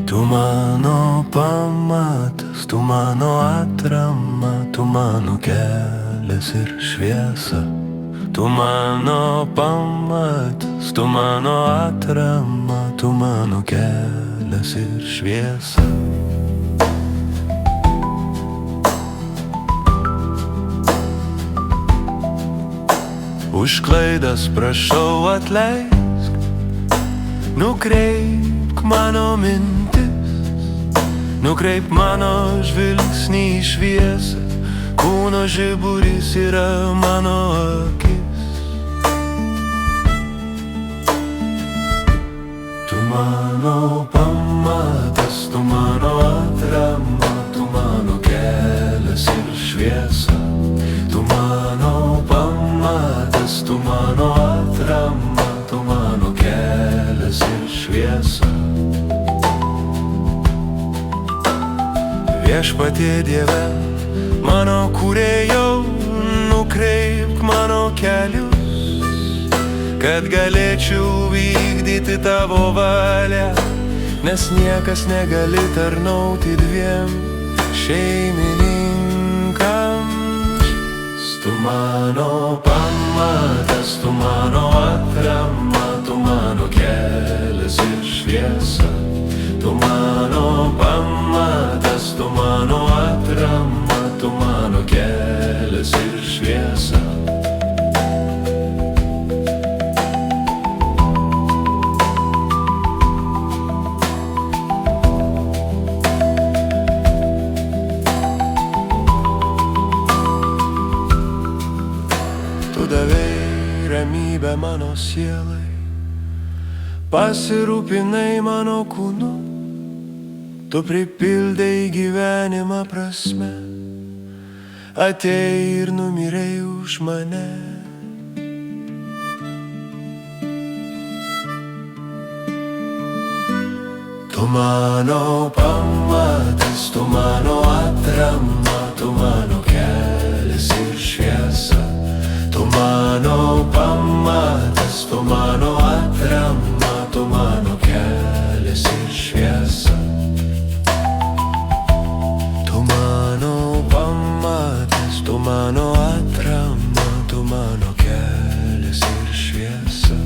Tu mano pamatas, tu mano atrama, tu mano kelias ir šviesa. Tu mano pamatas, tu mano atrama, tu mano kelias ir šviesa. Už klaidas prašau atleisk, nukreipk mano mintis, nukreip mano žvilgsnį į šviesą, kūno žiburis yra mano akis. Tu mano pamatas, tu mano atrama, tu mano kelias ir šviesa. Tu mano pamatas, tu mano atrama, tu mano kelias ir šviesa. Viešpatie Dieve, mano kūrėjau, nukreipk mano kelius, kad galėčiau vykdyti tavo valią, nes niekas negali tarnauti dviem šeimininkams. Tu mano pamatas, tu mano atrama, tu mano kelias ir šviesa. Tu mano pamatas, tu mano atrama, tu mano kelias ir šviesa. Tu davei ramybę mano sielai, pasirūpinai mano kūnu, tu pripildai gyvenimą prasme, atėjai ir numirei už mane. Tu mano pamatas, tu mano atrama, tu mano kelias ir šviesa. Tu mano pamatas, tu mano atrama, tu mano kelias ir šviesa. Tu mano pamatas, tu mano atrama, tu mano kelias ir šviesa.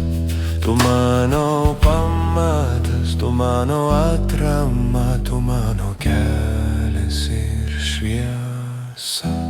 Tu mano pamatas, tu mano atrama, tu mano kelias ir šviesa.